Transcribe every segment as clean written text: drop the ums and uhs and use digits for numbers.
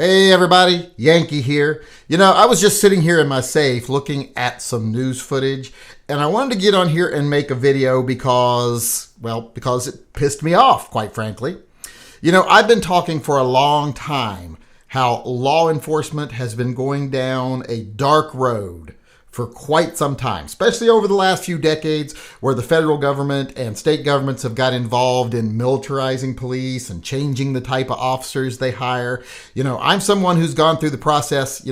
Hey everybody, Yankee here. I was just sitting here in my safe looking at some news footage, and I wanted to get on here and make a video because it pissed me off, quite frankly. I've been talking for a long time how law enforcement has been going down a dark road for quite some time, especially over the last few decades, where the federal government and state governments have got involved in militarizing police and changing the type of officers they hire. I'm someone who's gone through the process,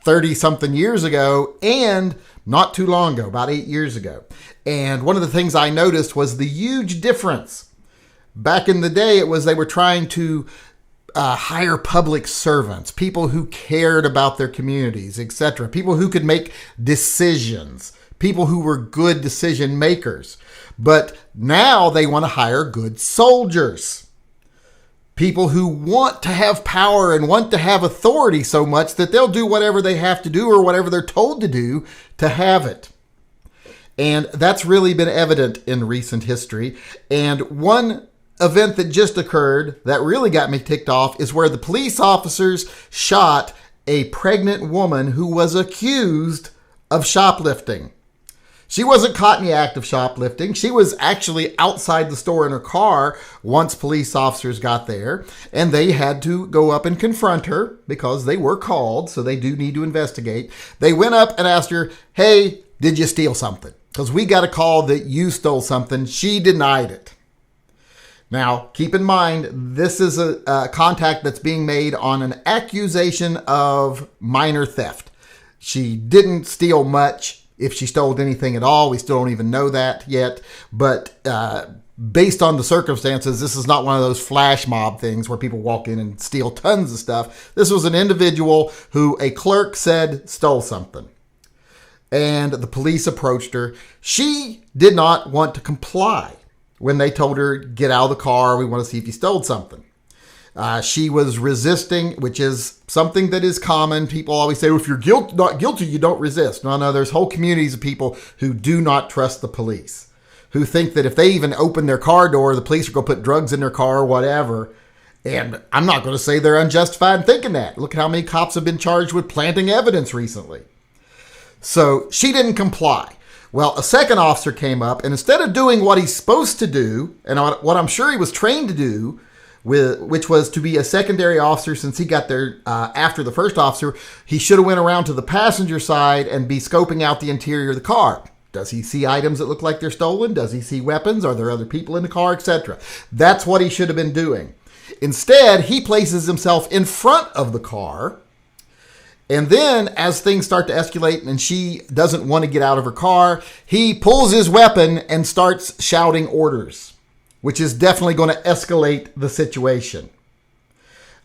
30 something years ago and not too long ago, about 8 years ago. And one of the things I noticed was the huge difference. Back in the day, it was they were trying to hire public servants, people who cared about their communities, etc., people who could make decisions, people who were good decision makers. But now they want to hire good soldiers, people who want to have power and want to have authority so much that they'll do whatever they have to do or whatever they're told to do to have it. And that's really been evident in recent history. And one event that just occurred that really got me ticked off is where the police officers shot a pregnant woman who was accused of shoplifting. She wasn't caught in the act of shoplifting. She was actually outside the store in her car once police officers got there, and they had to go up and confront her because they were called, so they do need to investigate. They went up and asked her, "Hey, did you steal something? Because we got a call that you stole something." She denied it. Now, keep in mind, this is a contact that's being made on an accusation of minor theft. She didn't steal much. If she stole anything at all, we still don't even know that yet. But based on the circumstances, this is not one of those flash mob things where people walk in and steal tons of stuff. This was an individual who a clerk said stole something. And the police approached her. She did not want to comply when they told her, "Get out of the car, we want to see if you stole something." She was resisting, which is something that is common. People always say, well, if you're not guilty, you don't resist. No, there's whole communities of people who do not trust the police, who think that if they even open their car door, the police are going to put drugs in their car or whatever. And I'm not going to say they're unjustified in thinking that. Look at how many cops have been charged with planting evidence recently. So she didn't comply. Well, a second officer came up, and instead of doing what he's supposed to do, and what I'm sure he was trained to do, which was to be a secondary officer, since he got there after the first officer, he should have went around to the passenger side and be scoping out the interior of the car. Does he see items that look like they're stolen? Does he see weapons? Are there other people in the car, etc.? That's what he should have been doing. Instead, he places himself in front of the car. And then as things start to escalate and she doesn't want to get out of her car, he pulls his weapon and starts shouting orders, which is definitely going to escalate the situation.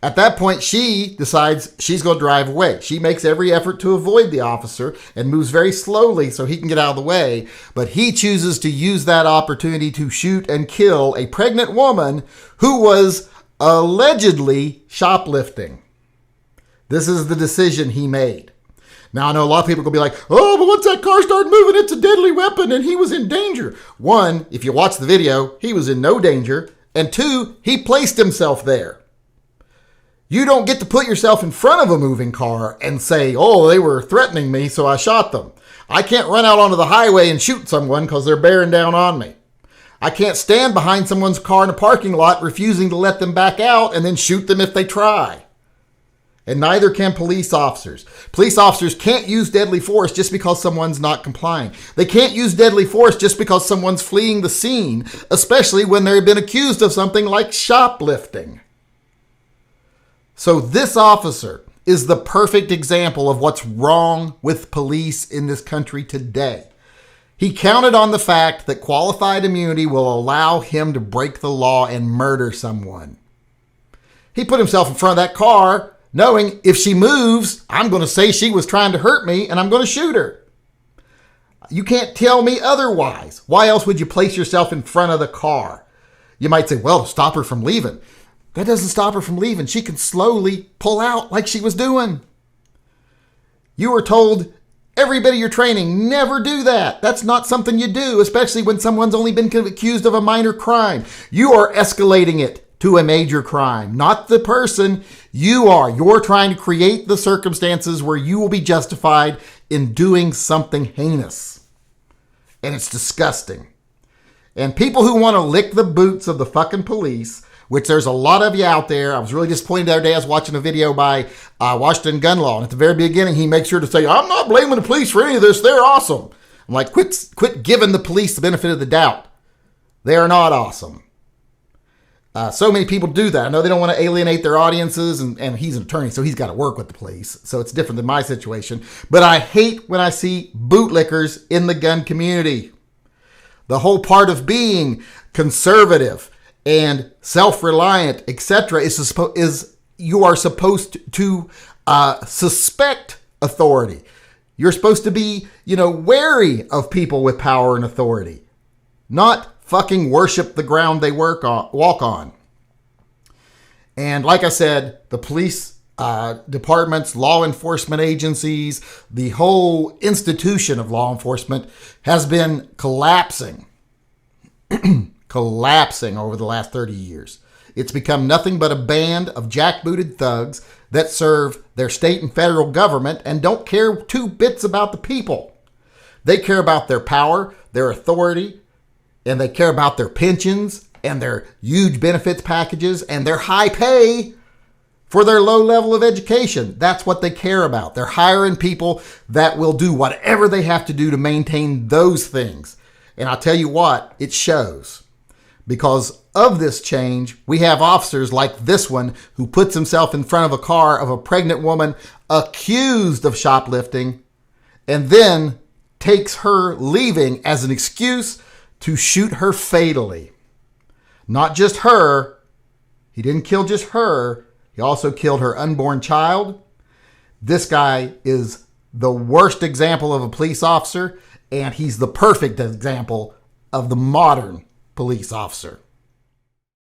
At that point, she decides she's going to drive away. She makes every effort to avoid the officer and moves very slowly so he can get out of the way. But he chooses to use that opportunity to shoot and kill a pregnant woman who was allegedly shoplifting. This is the decision he made. Now, I know a lot of people are going to be like, oh, but once that car started moving, it's a deadly weapon and he was in danger. One, if you watch the video, he was in no danger. And two, he placed himself there. You don't get to put yourself in front of a moving car and say, oh, they were threatening me, so I shot them. I can't run out onto the highway and shoot someone because they're bearing down on me. I can't stand behind someone's car in a parking lot refusing to let them back out and then shoot them if they try. And neither can police officers. Police officers can't use deadly force just because someone's not complying. They can't use deadly force just because someone's fleeing the scene, especially when they've been accused of something like shoplifting. So this officer is the perfect example of what's wrong with police in this country today. He counted on the fact that qualified immunity will allow him to break the law and murder someone. He put himself in front of that car knowing if she moves, I'm going to say she was trying to hurt me and I'm going to shoot her. You can't tell me otherwise. Why else would you place yourself in front of the car? You might say, well, to stop her from leaving. That doesn't stop her from leaving. She can slowly pull out like she was doing. You were told every bit of your training, never do that. That's not something you do, especially when someone's only been accused of a minor crime. You are escalating it to a major crime. Not the person. You are. You're trying to create the circumstances where you will be justified in doing something heinous. And it's disgusting. And people who want to lick the boots of the fucking police, which there's a lot of you out there. I was really disappointed the other day. I was watching a video by Washington Gun Law. And at the very beginning, he makes sure to say, I'm not blaming the police for any of this. They're awesome. I'm like, quit giving the police the benefit of the doubt. They are not awesome. So many people do that. I know they don't want to alienate their audiences, and he's an attorney, so he's got to work with the police. So it's different than my situation. But I hate when I see bootlickers in the gun community. The whole part of being conservative and self-reliant, etc., is you are supposed to suspect authority. You're supposed to be, wary of people with power and authority, not fucking worship the ground they walk on. And like I said, the police departments, law enforcement agencies, the whole institution of law enforcement has been collapsing over the last 30 years. It's become nothing but a band of jackbooted thugs that serve their state and federal government and don't care two bits about the people. They care about their power, their authority, and they care about their pensions and their huge benefits packages and their high pay for their low level of education. That's what they care about. They're hiring people that will do whatever they have to do to maintain those things. And I'll tell you what, it shows. Because of this change, we have officers like this one who puts himself in front of a car of a pregnant woman accused of shoplifting and then takes her leaving as an excuse to shoot her fatally. Not just her. He didn't kill just her. He also killed her unborn child. This guy is the worst example of a police officer, and he's the perfect example of the modern police officer.